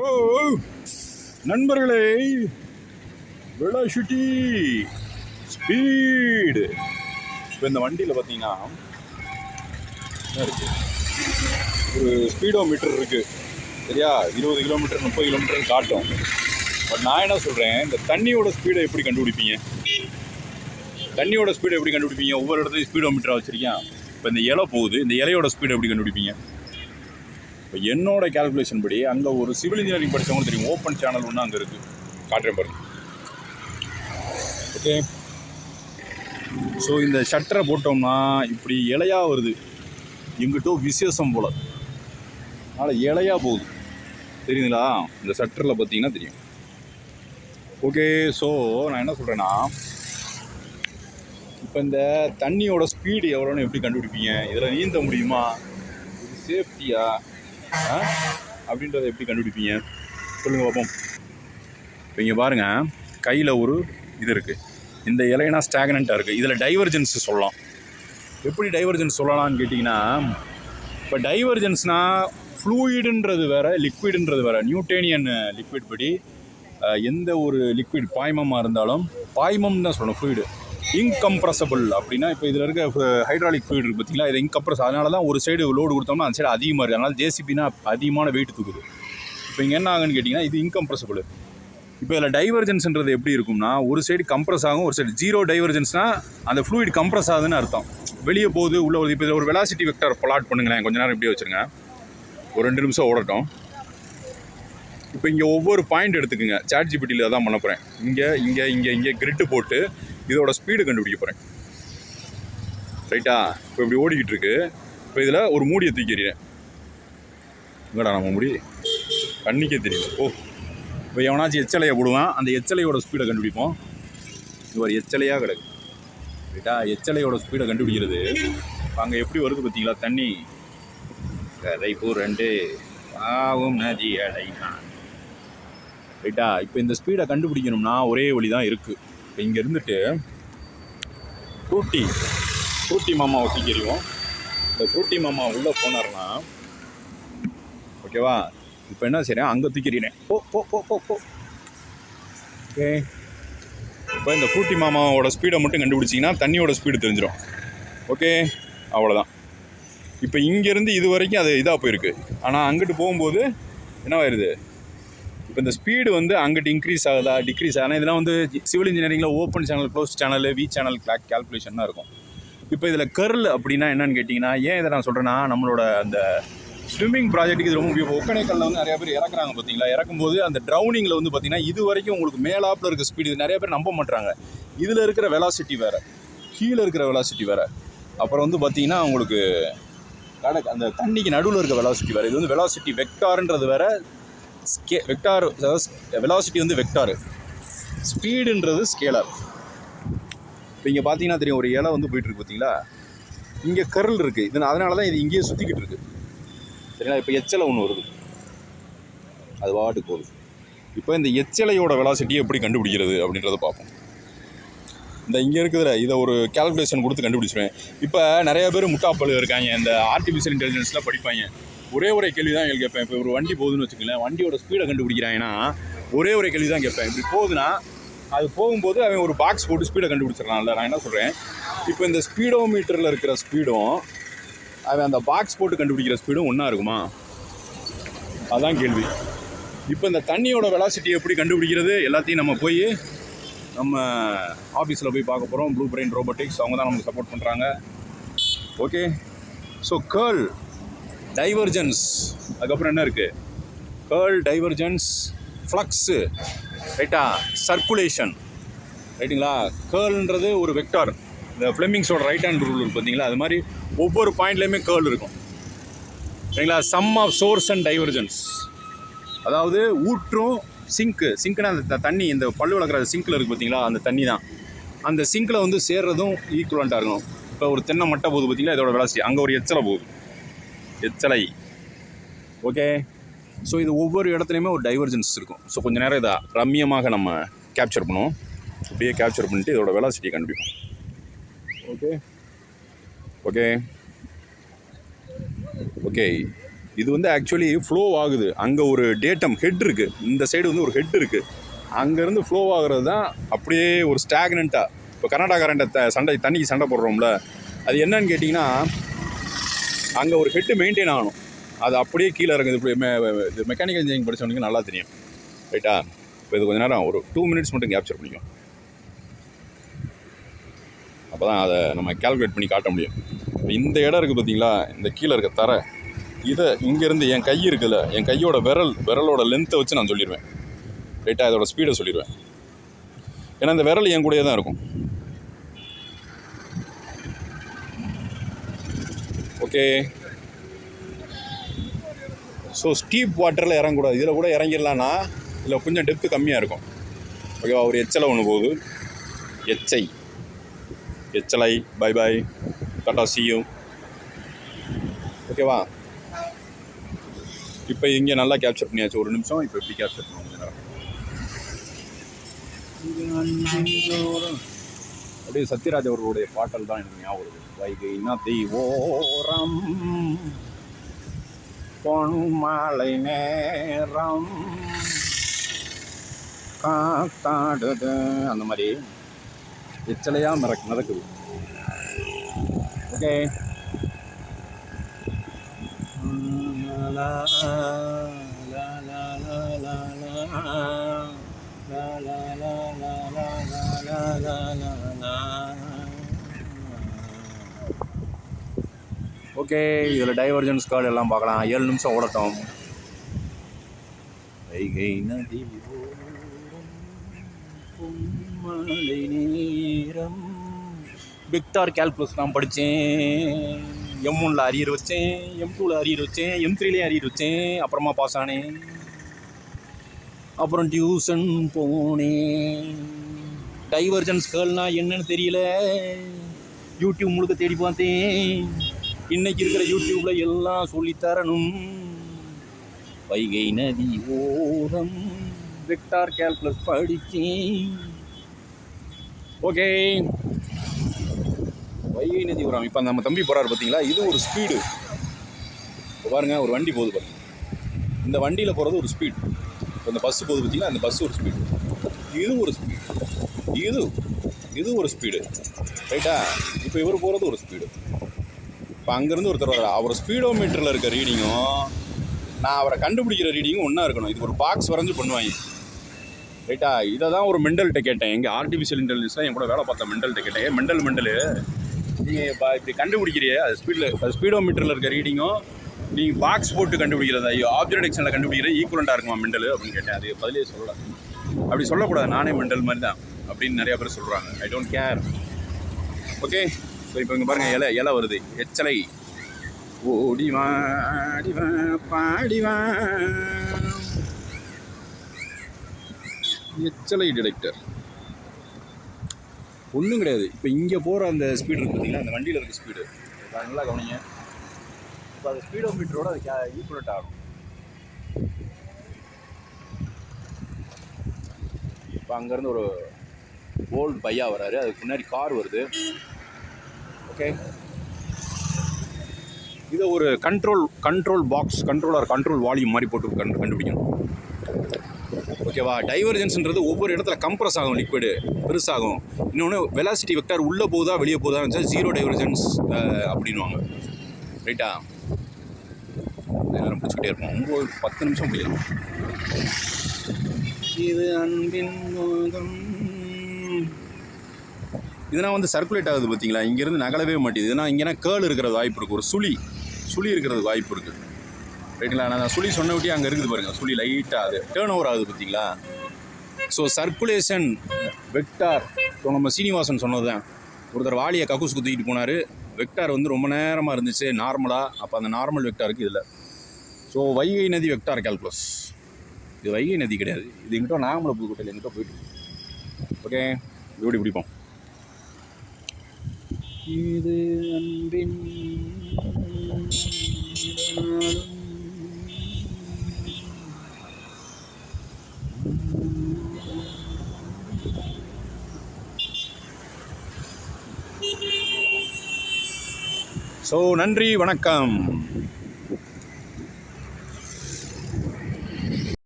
ஓ நண்பர்களே, velocity speed. இப்போ இந்த வண்டியில் பார்த்தீங்கன்னா இருக்கு, ஒரு ஸ்பீடோ மீட்டர் இருக்குது சரியா. 20 கிலோமீட்டர் 30 கிலோமீட்டர் காட்டும். பட் நான் என்ன சொல்கிறேன், இந்த தண்ணியோட ஸ்பீடை எப்படி கண்டுபிடிப்பீங்க? தண்ணியோட ஸ்பீடை எப்படி கண்டுபிடிப்பீங்க? ஒவ்வொரு இடத்துலையும் ஸ்பீடோ மீட்டராக வச்சுருக்கேன். இப்போ இந்த இலை போகுது, இந்த இலையோட ஸ்பீடை எப்படி கண்டுபிடிப்பீங்க? இப்போ என்னோட கேல்குலேஷன் படி அங்கே ஒரு சிவில் இன்ஜினியரிங் படித்தவங்க தெரியும், ஓப்பன் சேனல் ஒன்று அங்கே இருக்குது, காட்டுறேன் பாருங்க. ஓகே, ஸோ இந்த ஷட்டரை போட்டோம்னா இப்படி இலையாக வருது, எங்கிட்டோ விசேஷம் போல், அதனால் இலையாக போகுது தெரியுதுங்களா? இந்த ஷட்டரில் பார்த்தீங்கன்னா தெரியும். ஓகே, ஸோ நான் என்ன சொல்கிறேன்னா, இப்போ இந்த தண்ணியோட ஸ்பீடு எவ்வளோன்னு எப்படி கண்டுபிடிப்பீங்க? இதில் நீந்த முடியுமா, இது சேஃப்டியா அப்படின்றத எப்படி கண்டுபிடிப்பீங்க சொல்லுங்கள் பார்ப்போம். இப்போ இங்கே பாருங்கள், கையில் ஒரு இது இருக்குது, இந்த இலைனா ஸ்டாக்னண்ட்டாக இருக்குது, இதில் டைவர்ஜென்ஸ் சொல்லலாம். எப்படி டைவர்ஜென்ஸ் சொல்லலாம்னு கேட்டிங்கன்னா, இப்போ டைவர்ஜென்ஸ்னால் ஃப்ளூயிடுன்றது வேறு, லிக்விடுன்றது வேறு. நியூட்டேனியன் லிக்விட் படி எந்த ஒரு லிக்விட் பாய்மமாக இருந்தாலும், பாய்மம் தான் சொல்லணும், ஃப்ளூயிடு. இன்கம்ப்ரஸபிள் அப்படின்னா, இப்போ இதில் இருக்க ஹைட்ராலிக் ஃப்ளூயிட் இருக்குது பார்த்தீங்களா, இது இன்கம்ப்ரஸ். அதனால தான் ஒரு சைடு லோடு கொடுத்தோம்னா அந்த சைடு அதிகமாக இருக்குது, அதனால் ஜேசிபினா அதிகமான வெயிட் தூக்குது. இப்போ இங்கே என்ன ஆகுன்னு கேட்டிங்கன்னா, இது இன்கம்ப்ரஸபிள். இப்போ இதில் டைவர்ஜென்ஸ்ன்றது எப்படி இருக்கும்னா, ஒரு சைடு கம்ப்ரஸ் ஆகும், ஒரு சைடு ஜீரோ. டைவர்ஜென்ஸ்னால் அந்த ஃப்ளூயிட் கம்ப்ரஸ் ஆகுதுன்னு அர்த்தம், வெளியே போகுது உள்ள வருது. இப்போ இதில் ஒரு வெலாசிட்டி வெக்டர் பிளாட் பண்ணுங்களேன், கொஞ்சம் நேரம் இப்படியே வச்சுருங்க, ஒரு 2 நிமிஷம் ஓடட்டும். இப்போ இங்கே ஒவ்வொரு பாயிண்ட் எடுத்துக்குங்க, சாட் ஜிபிடியில் தான் பண்ண போகிறேன். இங்கே கிரிட்டு போட்டு இதோட ஸ்பீடு கண்டுபிடிக்க போகிறேன், ரைட்டா? இப்போ இப்படி ஓடிக்கிட்டு இருக்கு. இப்போ இதில் ஒரு மூடியை தூக்கிறேன், இங்கடா நம்ம முடி கண்ணிக்கே தெரியல. ஓ, இப்போ எவனாச்சும் எச்சலையை போடுவான், அந்த எச்சலையோட ஸ்பீடை கண்டுபிடிப்போம். இது ஒரு எச்சலையாக கிடக்கு, ரைட்டா? எச்சலையோட ஸ்பீடை கண்டுபிடிக்கிறது. அங்கே எப்படி வருது பார்த்தீங்களா தண்ணி, கரைப்பூ 2 ஆகும் நதி அடைதான், ரைட்டா? இப்போ இந்த ஸ்பீடை கண்டுபிடிக்கணும்னா ஒரே வழி தான் இருக்குது. இப்போ இங்கே இருந்துட்டு ஃப்ரூட்டி மாமா ஒட்டிக்கிறோம். இந்த ஃப்ரூட்டி மாமா உள்ளே போனார்னா, ஓகேவா? இப்போ என்ன செய்கிறேன், அங்கே தூக்கிறேன், போ போ போ போ போ. ஓகே, இப்போ இந்த ஃப்ரூட்டி மாமாவோட ஸ்பீடை மட்டும் கண்டுபிடிச்சிங்கன்னா தண்ணியோட ஸ்பீடு தெரிஞ்சிடும். ஓகே, அவ்வளோதான். இப்போ இங்கேருந்து இது வரைக்கும் அது இதாக போயிருக்கு, ஆனால் அங்கிட்டு போகும்போது என்னவாயிருது, இப்போ இந்த ஸ்பீடு வந்து அங்கிட்டு இன்க்ரீஸ் ஆகுதா டிக்ரீஸ் ஆகுதா? இதெல்லாம் வந்து சிவில் இன்ஜினியரிங்கில் open channel, close channel, V channel calculation தான் இருக்கும். இப்போ இதில் கர்ல் அப்படின்னா என்னன்னு கேட்டிங்கன்னா, ஏன் இதை நான் சொல்கிறேன்னா, நம்மளோட அந்த ஸ்விம்மிங் ப்ராஜெக்ட்டுக்கு இது ரொம்ப முக்கியம். ஒக்கனைக்கல்ல வந்து நிறைய பேர் இறக்குறாங்க பார்த்தீங்களா, இறக்கும்போது அந்த ட்ரௌனிங்கில் வந்து பார்த்திங்கன்னா இது வரைக்கும் உங்களுக்கு மேலாப்பில் இருக்க ஸ்பீடு, இது நிறைய பேர் நம்ப மாட்டாங்க. இதில் இருக்கிற வெலாசிட்டி வேறு, கீழே இருக்கிற வெலாசிட்டி வேறு, அப்புறம் வந்து பார்த்திங்கன்னா உங்களுக்கு அந்த தண்ணிக்கு நடுவில் இருக்க வெலாசிட்டி வேறு. இது வந்து வெலாசிட்டி வெக்டார்ன்றது வேறு, வெக்டார் வெலாசிட்டி வந்து வெக்டாரு, ஸ்பீடுன்றது ஸ்கேலர். இப்போ இங்கே பார்த்தீங்கன்னா தெரியும், ஒரு இலை வந்து போயிட்டுருக்கு பார்த்தீங்களா, இங்கே கர்ல் இருக்குது, இது அதனால தான் இது இங்கேயே சுற்றிக்கிட்டு இருக்குது, சரிங்களா? இப்போ எச்சலை ஒன்று வருது, அது வாட்டுக்கு போகுது. இப்போ இந்த எச்சலையோட வெலாசிட்டியை எப்படி கண்டுபிடிக்கிறது அப்படின்றத பார்ப்போம். இந்த இங்கே இருக்குதுல, இதை ஒரு கேல்குலேஷன் கொடுத்து கண்டுபிடிச்சிருவேன். இப்போ நிறைய பேர் முட்டாப்பல் இருக்காங்க, இந்த ஆர்டிஃபிஷியல் இன்டெலிஜென்ஸ்லாம் படிப்பாங்க. ஒரே கேள்வி தான் எங்களுக்கு கேட்பேன். இப்போ ஒரு வண்டி போகுதுன்னு வச்சுக்கோங்களேன், வண்டியோட ஸ்பீடை கண்டுபிடிக்கிறாங்கன்னா ஒரே கேள்வி தான் கேட்பேன். இப்படி போகுதுன்னா அது போகும்போது அவன் ஒரு பாக்ஸ் போட்டு ஸ்பீடை கண்டுபிடிச்சிடலாம்ல. நான் என்ன சொல்கிறேன், இப்போ இந்த ஸ்பீடோ மீட்டரில் இருக்கிற ஸ்பீடும் அவன் அந்த பாக்ஸ் போட்டு கண்டுபிடிக்கிற ஸ்பீடும் ஒன்றா இருக்குமா? அதுதான் கேள்வி. இப்போ இந்த தண்ணியோட வெலாசிட்டி எப்படி கண்டுபிடிக்கிறது எல்லாத்தையும் நம்ம போய் நம்ம ஆஃபீஸில் போய் பார்க்க போகிறோம். ப்ளூ பிரெயின் ரோபோட்டிக்ஸ், அவங்க தான் நமக்கு சப்போர்ட் பண்ணுறாங்க. ஓகே, ஸோ கர்ல், டைவர்ஜென்ஸ், அதுக்கப்புறம் என்ன இருக்குது, கர்ல், டைவர்ஜென்ஸ், ஃப்ளக்ஸு, ரைட்டா, சர்க்குலேஷன், ரைட்டுங்களா? கர்ல்ன்றது ஒரு வெக்டார், இந்த ஃப்ளெமிங்ஸோட ரைட் ஹேண்ட் ரூல் இருக்குது பார்த்தீங்களா, அது மாதிரி ஒவ்வொரு பாயிண்ட்லேயுமே கர்ல் இருக்கும், சரிங்களா? Sum of source and divergence, அதாவது ஊற்றும் சிங்க்குனா அந்த தண்ணி, இந்த பல்லு வளர்க்குற சிங்கில் இருக்குது பார்த்தீங்களா, அந்த தண்ணி தான் அந்த சிங்கில் வந்து சேர்றதும் ஈக்குவலண்ட்டாக இருக்கும். இப்போ ஒரு தென்னை மட்டை போகுது பார்த்தீங்களா, இதோட வெலாசிட்டி, அங்கே ஒரு எச்சலை போகுது, எச்சலை. ஓகே, ஸோ இது ஒவ்வொரு இடத்துலையுமே ஒரு டைவர்ஜென்ஸ் இருக்கும். ஸோ கொஞ்சம் நேரம் இதை ரம்மியமாக நம்ம கேப்சர் பண்ணுவோம். இப்படியே கேப்சர் பண்ணிட்டு இதோட வெலாசிட்டியை கண்டுபிடிப்போம். ஓகே ஓகே ஓகே இது வந்து ஆக்சுவலி ஃப்ளோ ஆகுது. அங்கே ஒரு டேட்டம் ஹெட் இருக்குது, இந்த சைடு வந்து ஒரு ஹெட் இருக்குது. அங்கேருந்து ஃப்ளோ ஆகுறது தான் அப்படியே ஒரு ஸ்டாக்னண்ட்டாக. இப்போ கர்நாடகாரண்ட தண்ணிக்கு சண்டை போடுறோம்ல, அது என்னன்னு கேட்டிங்கன்னா அங்கே ஒரு ஹெட்டு மெயின்டைன் ஆகணும். அது அப்படியே கீழே இறங்குது. இப்படி மெக்கானிக்கல் இன்ஜினியரிங் படித்தவனுக்கு நல்லா தெரியும், ரைட்டா? இப்போ இது கொஞ்சம் நேரம் ஒரு 2 மினிட்ஸ் மட்டும் கேப்சர் பண்ணிக்கும். அப்போ தான் அதை நம்ம கால்குலேட் பண்ணி காட்ட முடியும். இந்த இடம் இருக்குது பார்த்தீங்களா, இந்த கீழே இருக்க தரை, இதை இங்கேருந்து என் கை இருக்குல்ல, என் கையோட விரலோட லென்த்தை வச்சு நான் சொல்லிடுவேன், ரைட்டாக? இதோட ஸ்பீடை சொல்லிடுவேன். ஏன்னா இந்த விரல் என் கூடயே தான் இருக்கும். ஓகே. ஸோ ஸ்டீப் வாட்டரில் இறங்கக்கூடாது. இதில் கூட இறங்கிடலான்னா இதில் கொஞ்சம் டெப்த்து கம்மியாக இருக்கும். ஓகேவா? ஒரு எச்சலை ஒன்று போகுது, எச்சலை. Bye bye, tata, see you. ஓகேவா? இப்போ இங்கே நல்லா கேப்சர் பண்ணியாச்சு. ஒரு நிமிஷம். இப்போ எப்படி கேப்சர் பண்ணுவோம்? அப்படியே சத்யராஜ் அவர்களுடைய பாட்டல் தான் எனக்கு ஞாபகம் வருது. வைகை நதி ஓரம் பொன்மாலை நேரம் காத்தாடுது, அந்த மாதிரி எச்சலையாக நடக்குது. ஓகே. ஓகே, இதில் டைவர்ஜன்ஸ் கார்டு எல்லாம் பார்க்கலாம். 7 நிமிஷம் ஓடட்டும். வைகை நதி மழை நேரம். விக்டார் கால்குலஸ் நான் படித்தேன். M1ல் அரியர் வச்சேன், M2ல் அரியர் வச்சேன், M3லேயும் அரியர் வச்சேன். அப்புறமா பாஸ் ஆனேன். அப்புறம் டியூஷன் போனேன். டைவர்ஜன்ஸ் கேர்ள்னால் என்னன்னு தெரியல. யூடியூப் முழுக்க தேடி பார்த்தேன். இன்றைக்கி இருக்கிற யூடியூப்பில் எல்லாம் சொல்லித்தரணும். வைகை நதி ஓரம் விக்டார் கால்குலஸ் படித்தேன். ஓகே, வைகை நதி ஓரம். இப்போ நம்ம தம்பி போகிறாரு பார்த்தீங்களா, இது ஒரு ஸ்பீடு. இப்போ பாருங்கள், ஒரு வண்டி போகுது பாருங்கள். இந்த வண்டியில் போகிறது ஒரு ஸ்பீடு. இப்போ இந்த பஸ்ஸு போகுது பார்த்தீங்களா, இந்த பஸ்ஸு ஒரு ஸ்பீடு. இது ஒரு ஸ்பீடு. இது ஒரு ஸ்பீடு, ரைட்டா? இப்போ இவர் போகிறது ஒரு ஸ்பீடு. இப்போ அங்கேருந்து ஒருத்தர் வர, அவர் ஸ்பீடோ மீட்டரில் இருக்க ரீடிங்கும் நான் அவரை கண்டுபிடிக்கிற ரீடிங்கும் ஒன்றா இருக்கணும். இது ஒரு பாக்ஸ் வரைஞ்சி பண்ணுவாங்க, ரைட்டா? இதை தான் ஒரு மெண்டல்கிட்ட கேட்டேன். எங்கள் ஆர்டிஃபிஷியல் இன்டெலிஜென்ஸில் என் கூட வேலை பார்த்த மெண்டல்கிட்ட கேட்டேன். மெண்டல் நீங்கள் இப்படி கண்டுபிடிக்கிறியே, அது ஸ்பீடோ மீட்டரில் இருக்க ரீடிங்கும் நீங்கள் பாக்ஸ் போட்டு கண்டுபிடிக்கிறது, ஆப்ஜெக்ட் டிடெக்ஷனில் கண்டுபிடிக்கிற ஈக்குவலண்ட்டாக இருக்குமா மெண்டல் அப்படின்னு கேட்டேன். அது பதிலே சொல்லலை. அப்படி சொல்லக்கூடாது, நானே மெண்டல் மாதிரி தான் அப்படின்னு நிறையா பேர் சொல்கிறாங்க. I don't care. Okay. So இப்போ இங்கே பாருங்கள், இலை வருது. எச்சலை. ஓடிவாடிவா பாடிவா. எச்சலை டிடெக்டர் ஒன்றும் கிடையாது. இப்போ இங்கே போகிற அந்த ஸ்பீடு இருக்குது பார்த்தீங்கன்னா, அந்த வண்டியில் இருக்க ஸ்பீடு நல்லா கவனிங்க. இப்போ அது ஸ்பீடோ மீட்டரோட அது ஈக்குவலண்ட் ஆகும். இப்போ அங்கேருந்து ஒரு ஓல்டு பையா வராரு, அதுக்கு முன்னாடி கார் வருது. ஓகே, இதை ஒரு கண்ட்ரோல் பாக்ஸ், கண்ட்ரோல் வால்யூம் மாதிரி போட்டு கண்டுபிடிக்கணும். ஓகேவா? டைவர்ஜென்ஸ்ன்றது ஒவ்வொரு இடத்துல கம்ப்ரஸ் ஆகும், லிக்விடு பெருசாகும். இன்னொன்று வெலாசிட்டி வெக்டார் உள்ளே போகுதா வெளியே போகுதா இருந்துச்சா ஜீரோ டைவர்ஜென்ஸ் அப்படின்வாங்க, ரைட்டா? நேரம் பிடிச்சிக்கிட்டே இருப்போம். 10 நிமிஷம் முடியலாம். இது அன்பின் மோகம். இதெல்லாம் வந்து சர்க்குலேட் ஆகுது பார்த்தீங்களா, இங்கேருந்து நகலவே மாட்டேது. இதனால் இங்கேனா கேர்ள் இருக்கிறது வாய்ப்பு இருக்குது, ஒரு சுழி இருக்கிறது வாய்ப்பு இருக்குது, ரைட்டுங்களா? நான் சுழி சொன்னபடி அங்கே இருக்குது பாருங்கள், சுழி லைட்டாக அது டேர்ன் ஓவர் ஆகுது பார்த்தீங்களா? So circulation vector. ஸோ நம்ம சீனிவாசன் சொன்னது தான், ஒருத்தர் வாலியை கக்கூஸ் குத்திக்கிட்டு போனார். வெக்டார் வந்து ரொம்ப நேரமாக இருந்துச்சு நார்மலாக. அப்போ அந்த நார்மல் வெக்டாருக்கு இதில். ஸோ வைகை நதி வெக்டார் கால்குலஸ். இது வைகை நதி கிடையாது, இது எங்கிட்ட நாகமலை புதுக்கோட்டையில் எங்கிட்ட போயிட்டு. ஓகே, இப்படி பிடிப்போம். இது அன்பின் ஸோ நன்றி, வணக்கம்.